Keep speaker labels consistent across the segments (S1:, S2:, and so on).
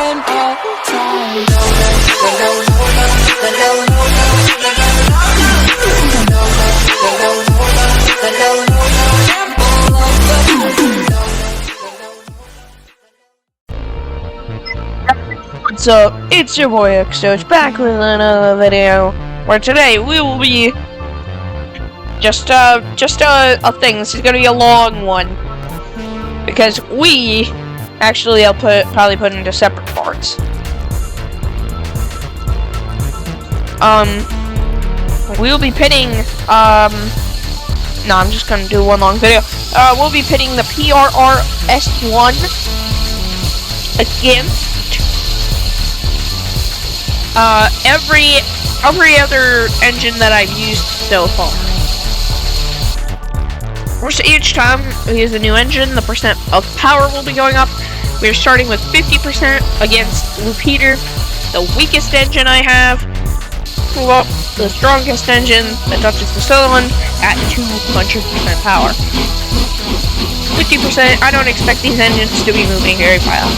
S1: and all time.
S2: What's up? It's your boy XO's back with another video where today we will be just a thing. This is gonna be a long one because I'll probably put into separate parts. We'll be pitting no, I'm just gonna do one long video. We'll be pitting the PRRS1 against every other engine that I've used so far. Of course, each time we use a new engine, the percent of power will be going up. We're starting with 50% against Blue Peter, the weakest engine I have. Well, the strongest engine that touches the Sutherland at 200% power. 50%, I don't expect these engines to be moving very fast.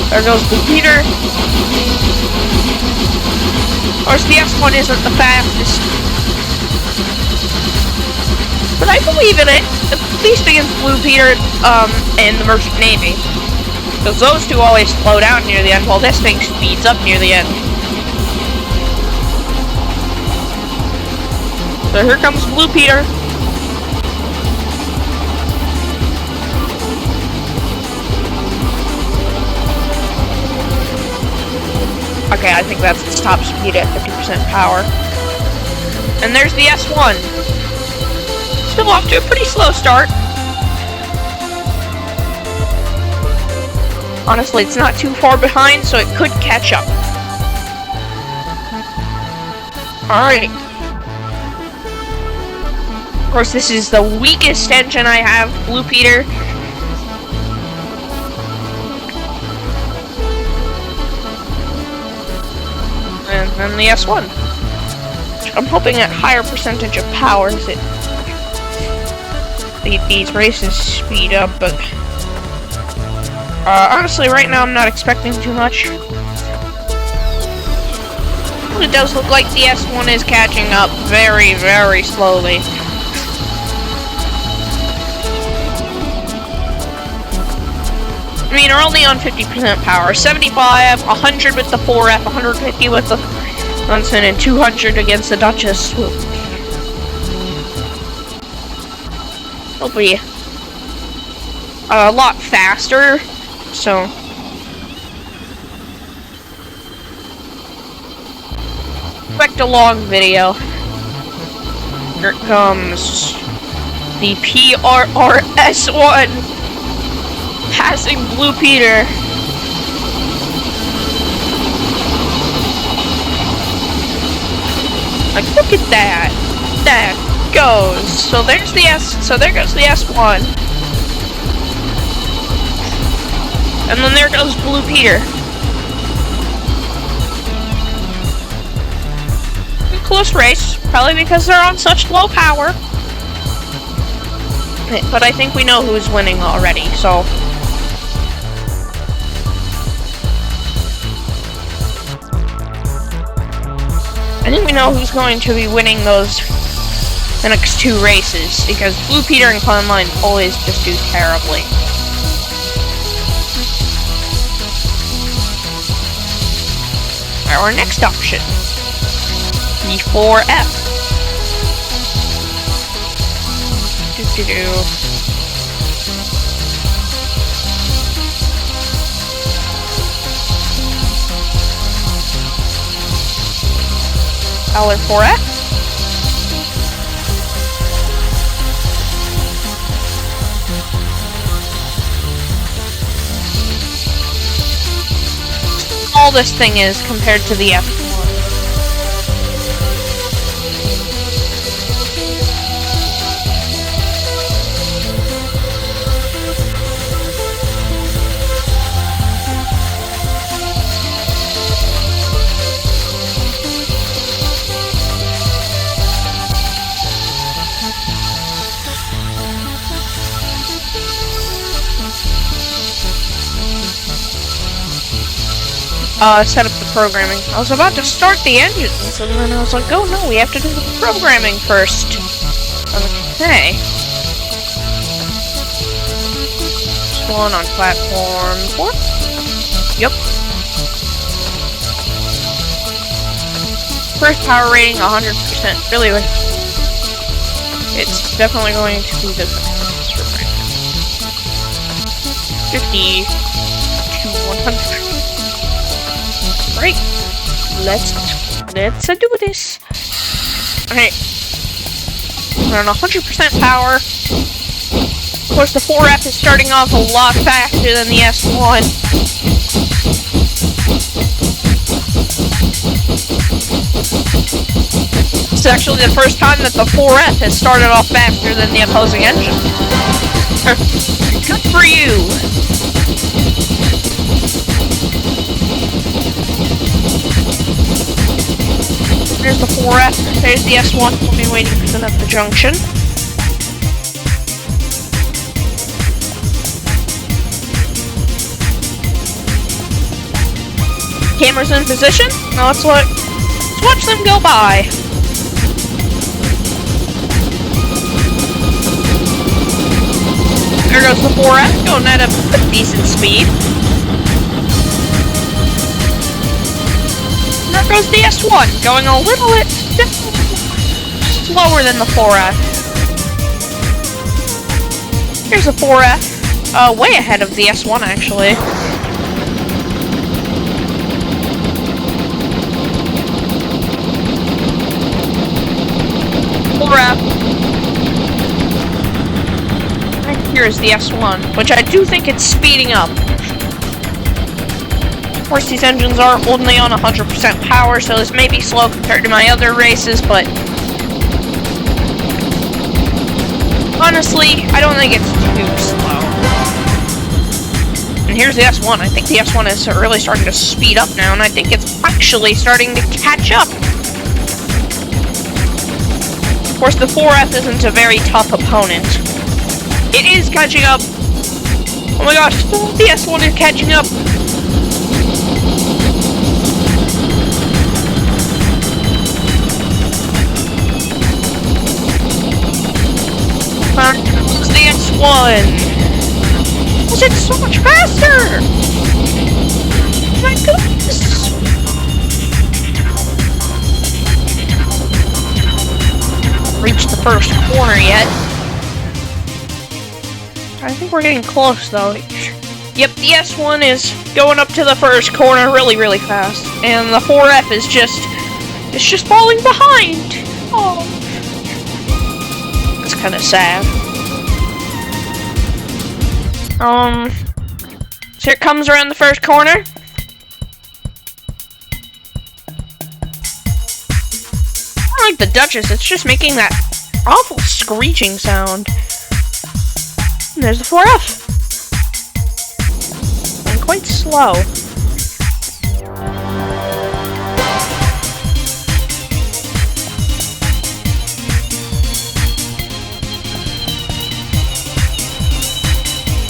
S2: There goes Blue Peter. Of course, the S1 isn't the fastest, but I believe in it, at least against Blue Peter and the Merchant Navy. Because those two always slow down near the end, while this thing speeds up near the end. So here comes Blue Peter. Okay, I think that's its top speed at 50% power. And there's the S1. Still off to a pretty slow start. Honestly, it's not too far behind, so it could catch up. Alright. Of course, this is the weakest engine I have, Blue Peter. And then the S1. I'm hoping at higher percentage of powers these races speed up, but honestly, right now I'm not expecting too much. It does look like the S1 is catching up very, very slowly. I mean, we're only on 50% power. 75, 100 with the 4F, 150 with the Scotsman, and 200 against the Duchess. It'll be a lot faster, so... expect a long video. Here comes the PRRS1 passing Blue Peter. Like, look at that. That goes. So there's the there goes the S1. And then there goes Blue Peter. Close race, probably because they're on such low power. But I think we know who's winning already, so... I think we know who's going to be winning the next two races, because Blue Peter and Clownline always just do terribly. Our next option, the 4F. Fowler 4F. All this thing is compared to the F1. set up the programming. I was about to start the engines, and then I was like, oh no, we have to do the programming first. Okay. One on platform 4. Yep. First power rating 100%. Really, it's definitely going to be the best for right now. 50 to 100. Right. Let's do this. Okay. We're on 100% power. Of course, the 4F is starting off a lot faster than the S1. It's actually the first time that the 4F has started off faster than the opposing engine. Good for you! There's the 4F, there's the S1. We'll be waiting for them at the junction. Cameras in position. Now let's watch them go by. There goes the 4F, going at a decent speed. And there goes the S1, going a little bit slower than the 4F. Here's the 4F, way ahead of the S1 actually. 4F. And here's the S1, which I do think it's speeding up. Of course, these engines are only on 100% power, so this may be slow compared to my other races, but honestly, I don't think it's too slow. And here's the S1. I think the S1 is really starting to speed up now, and I think it's actually starting to catch up. Of course, the 4F isn't a very tough opponent. It is catching up. Oh my gosh, the S1 is catching up. It's the S1. It's so much faster. Oh my goodness. Reached the first corner yet. I think we're getting close though. Yep, the S1 is going up to the first corner really fast, and the 4F is just falling behind. Oh, it's kind of sad. So here it comes around the first corner. Like the Duchess, it's just making that awful screeching sound. And there's the 4F. And quite slow.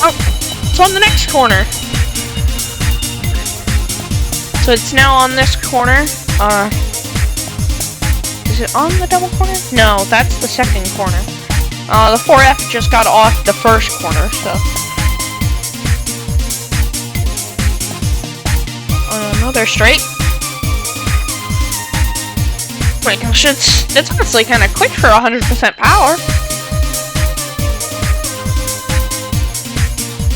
S2: Oh, it's on the next corner. So it's now on this corner. Is it on the double corner? No, that's the second corner. The 4F just got off the first corner, so. No, they're straight. Oh my gosh, it's honestly kind of quick for 100% power.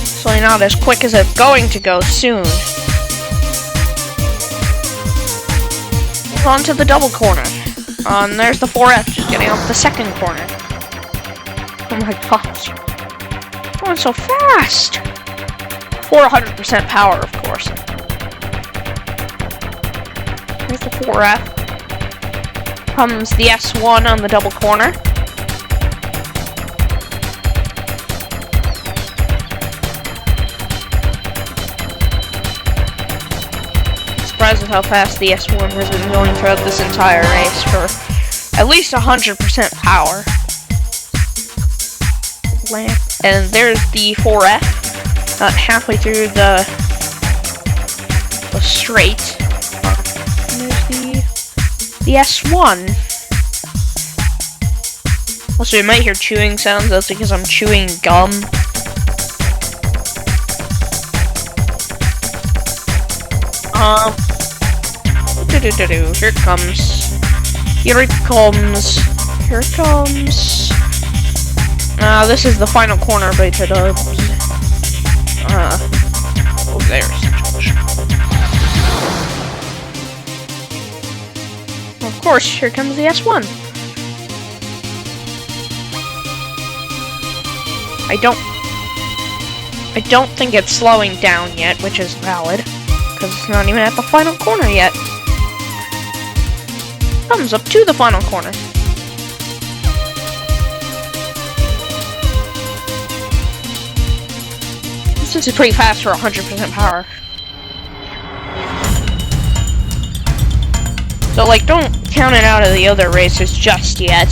S2: So not as quick as it's going to go soon. On to the double corner. And there's the 4F just getting off the second corner. Oh my gosh. It's going so fast! For 100% power, of course. There's the 4F. Comes the S1 on the double corner. Surprised with how fast the S1 has been going throughout this entire race for at least 100% power. And there's the 4F, halfway through the go straight. And there's the S1. Also, you might hear chewing sounds. That's because I'm chewing gum. Here it comes. Here it comes. Here it comes. This is the final corner, beta dubs. Oh, there's the junction. Of course, here comes the S1. I don't think it's slowing down yet, which is valid, because it's not even at the final corner yet. Comes up to the final corner. This is pretty fast for 100% power. So, like, don't count it out of the other races just yet.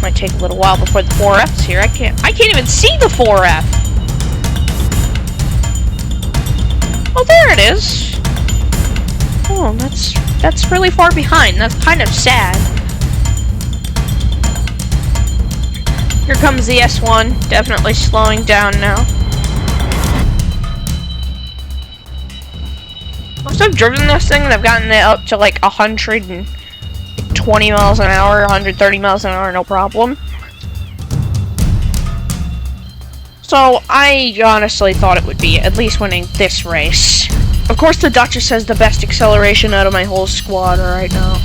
S2: Might take a little while before the 4F's here. I can't even see the 4F. Oh, there it is. Oh, that's really far behind. That's kind of sad. Here comes the S1, definitely slowing down now. Once I've driven this thing, I've gotten it up to like 120 miles an hour, 130 miles an hour, no problem. So I honestly thought it would be at least winning this race. Of course, the Duchess has the best acceleration out of my whole squad right now.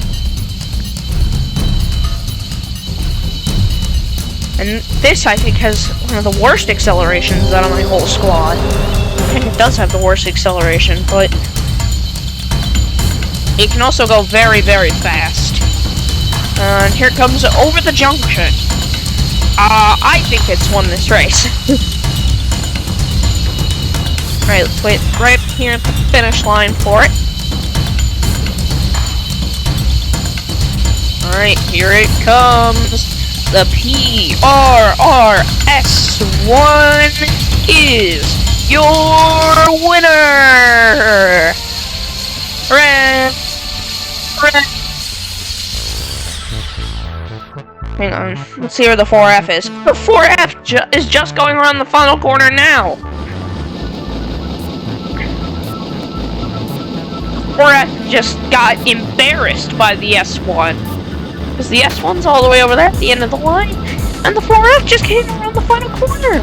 S2: And this, I think, has one of the worst accelerations out of my whole squad. I think it does have the worst acceleration, but it can also go very, very fast. And here it comes over the junction. I think it's won this race. Alright, let's wait right here at the finish line for it. Alright, here it comes. The PRRS1 is your winner! Hooray! Hooray! Hang on, let's see where the 4F is. The 4F is just going around the final corner now! 4F just got embarrassed by the S1. Because the S1's all the way over there at the end of the line, and the 4F just came around the final corner.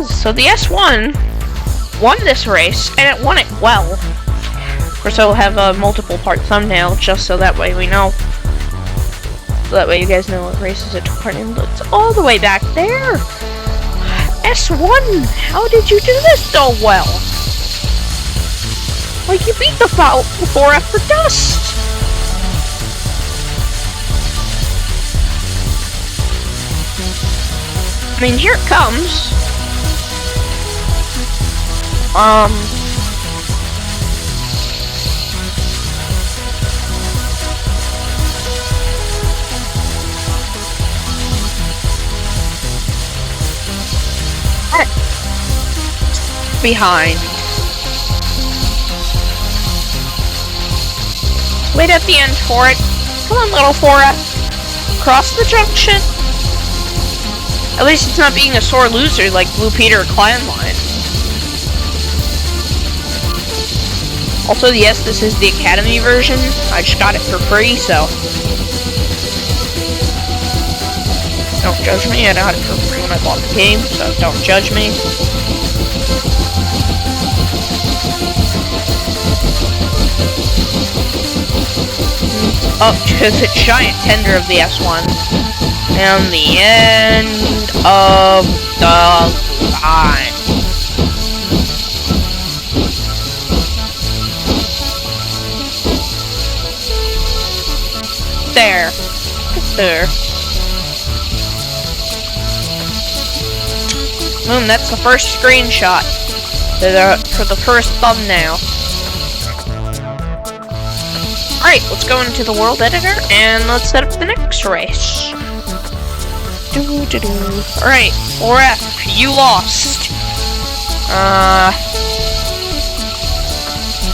S2: So the S1 won this race, and it won it well. Of course, I'll have a multiple-part thumbnail, just so that way we know. So that way you guys know what races it took part in. It's all the way back there. S1, how did you do this so well? Like, you beat the 4F for dust. I mean, here it comes. Behind. Wait at the end for it. Come on, little 4F. Cross the junction. At least it's not being a sore loser like Blue Peter or Clanline. Also, yes, this is the Academy version. I just got it for free, so don't judge me. I got it for free when I bought the game, so don't judge me. Up to the giant tender of the S1. And the end of the line. There. There. Boom, that's the first screenshot for the first thumbnail. Alright, let's go into the world editor and let's set up the next race. Alright, 4F, you lost.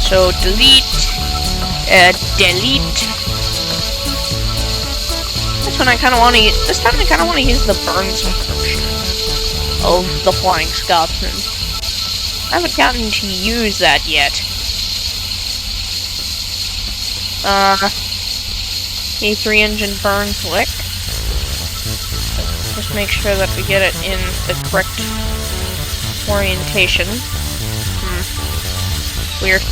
S2: So delete. This time I kinda wanna use the burns version of the Flying Scotsman. I haven't gotten to use that yet. E3 engine burn click. Just make sure that we get it in the correct orientation. Weird.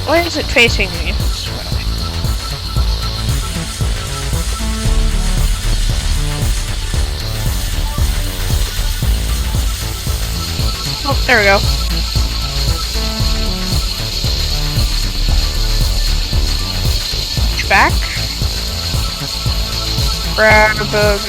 S2: Why is it facing me this way? Oh, there we go. Back. Grab the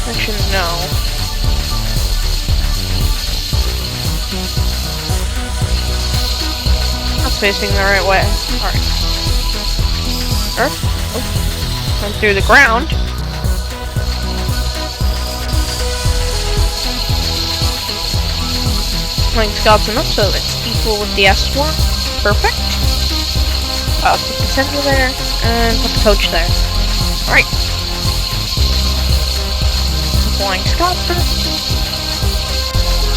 S2: actually no. That's facing the right way. Alright. Oh. Went through the ground. Flying Scotsman up so it's equal with the S1. Perfect. Put the center there, and put the coach there. Alright. Flying Scotsman.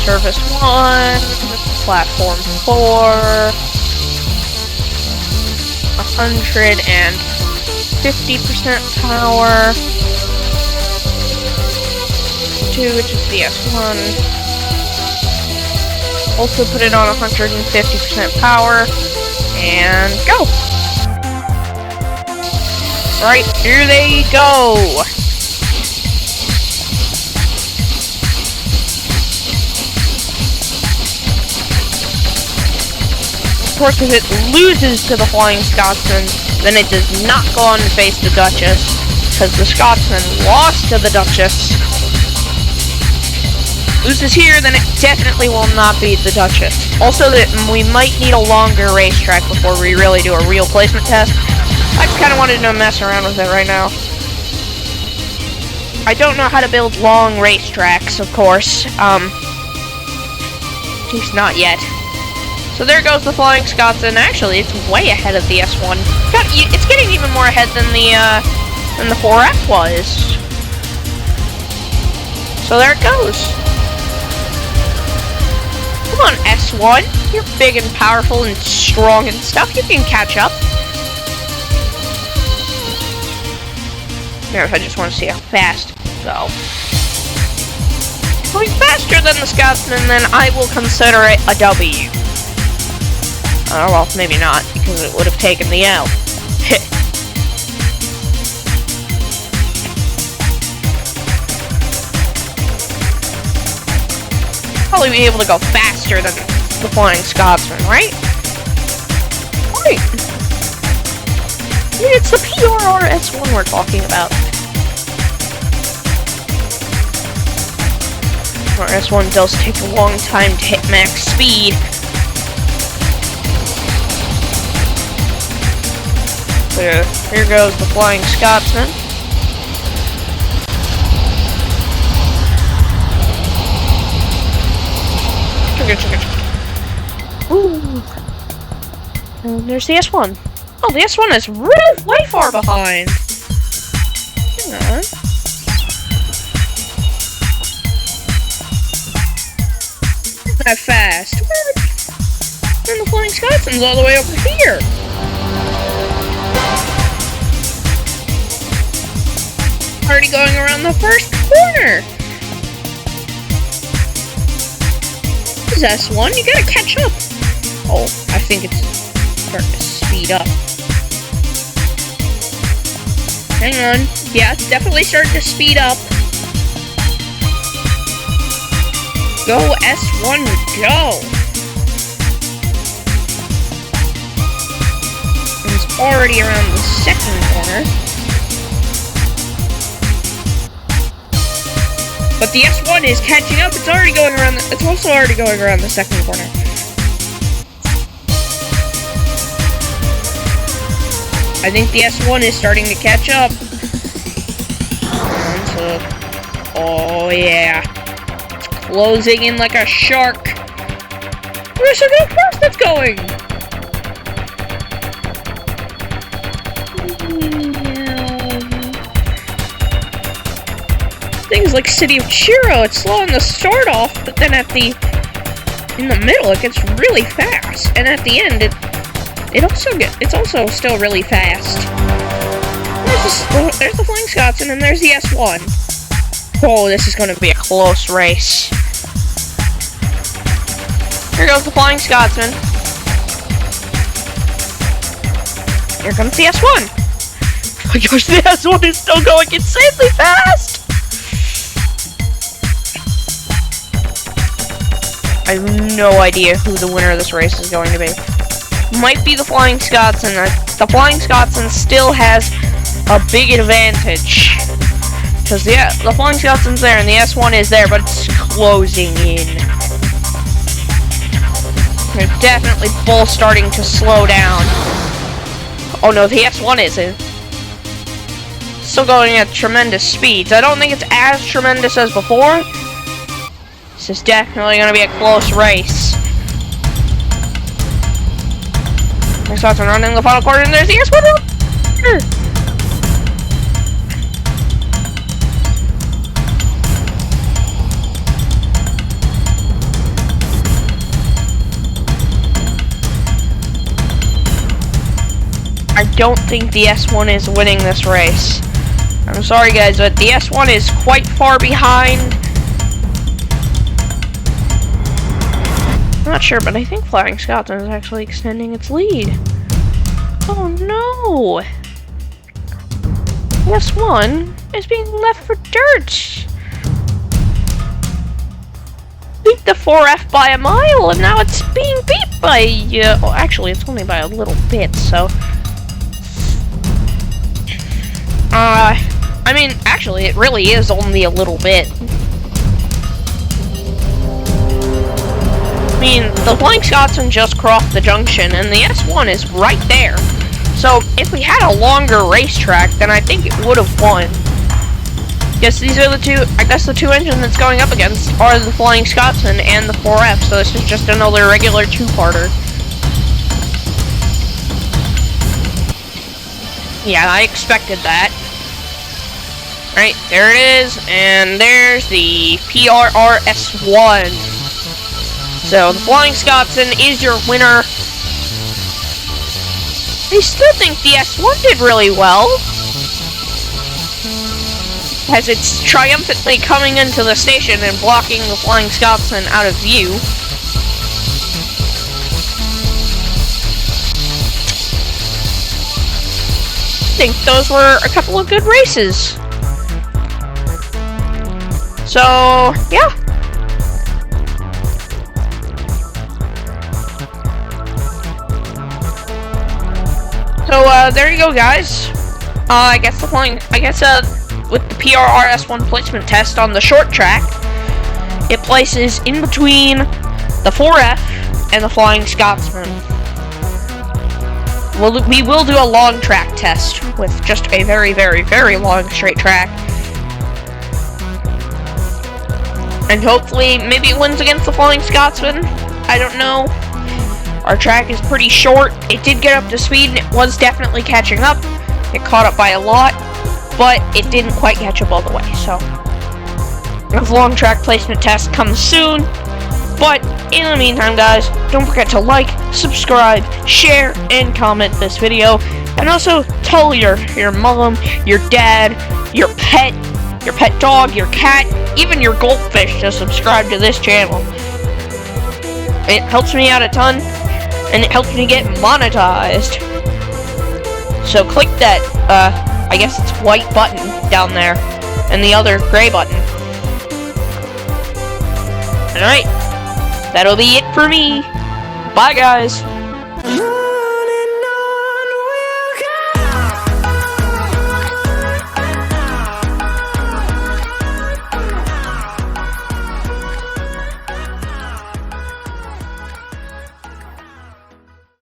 S2: Surface 1. Platform 4. 150% power. 2, which is the S1. Also put it on 150% power, and go! Right, here they go! Of course, if it loses to the Flying Scotsman, then it does not go on to face the Duchess, because the Scotsman lost to the Duchess. Loses here, then it definitely will not beat the Duchess. Also, that we might need a longer racetrack before we really do a real placement test. I just kind of wanted to mess around with it right now. I don't know how to build long racetracks, of course. At least not yet. So there goes the Flying Scotsman. Actually, it's way ahead of the S1. It's getting even more ahead than the 4F was. So there it goes. Come on, S1. You're big and powerful and strong and stuff. You can catch up. If I just want to see how fast it will go. Going faster than the Scotsman, then I will consider it a W. Oh, well, maybe not, because it would have taken the L. Probably be able to go faster than the Flying Scotsman, right? Right. Yeah, it's the PRRS1 we're talking about. PRRS1 does take a long time to hit max speed. So here goes the Flying Scotsman. Ooh. And there's the S1. Oh, the S1 is really way far behind. Hang on. Not that fast. What? And the Flying Scotsman's all the way over here. Already going around the first corner. This is S1, you gotta catch up. Oh, I think it's starting to speed up. Hang on. Yeah, it's definitely starting to speed up. Go, S1, go! And it's already around the second corner. But the S1 is catching up. It's already going around. It's also already going around the second corner. I think the S1 is starting to catch up. Oh yeah, it's closing in like a shark. Where's how fast that's going? Things like City of Chiro, it's slow on the start off, but then in the middle it gets really fast, and at the end it's also still really fast. There's the Flying Scotsman, and there's the S1. Oh, this is going to be a close race. Here goes the Flying Scotsman. Here comes the S1. Oh my gosh, the S1 is still going insanely fast! I have no idea who the winner of this race is going to be. Might be the Flying Scotsman. The Flying Scotsman still has a big advantage. Because the Flying Scotsman's there and the S1 is there, but it's closing in. They're definitely both starting to slow down. Oh no, the S1 isn't. Still going at tremendous speeds. I don't think it's as tremendous as before. This is definitely going to be a close race. Flying Scotsman running the final corner, and there's the S1. I don't think the S1 is winning this race. I'm sorry guys, but the S1 is quite far behind. I'm not sure, but I think Flying Scotsman is actually extending its lead. Oh no! The S1 is being left for dirt. Beat the 4F by a mile, and now it's being beat by, well, actually, it's only by a little bit, so. I mean, actually, it really is only a little bit. I mean, the Flying Scotsman just crossed the junction, and the S1 is right there. So, if we had a longer racetrack, then I think it would have won. Yes, these are the two, I guess the two engines it's going up against are the Flying Scotsman and the 4F, so this is just another regular two-parter. Yeah, I expected that. Right, there it is, and there's the PRRS1. So, the Flying Scotsman is your winner. I still think the S1 did really well, as it's triumphantly coming into the station and blocking the Flying Scotsman out of view. I think those were a couple of good races. So, yeah. So, there you go, guys. I guess with the PRRS1 placement test on the short track, it places in between the 4F and the Flying Scotsman. We will do a long track test with just a very, very, very long straight track. And hopefully, maybe it wins against the Flying Scotsman. I don't know. Our track is pretty short. It did get up to speed, and it was definitely catching up. It caught up by a lot, but it didn't quite catch up all the way, so. The long track placement test comes soon. But, in the meantime, guys, don't forget to like, subscribe, share, and comment this video. And also, tell your mom, your dad, your pet dog, your cat, even your goldfish to subscribe to this channel. It helps me out a ton, and it helps me get monetized. So click that, I guess it's white button down there, and the other gray button. Alright, that'll be it for me. Bye, guys.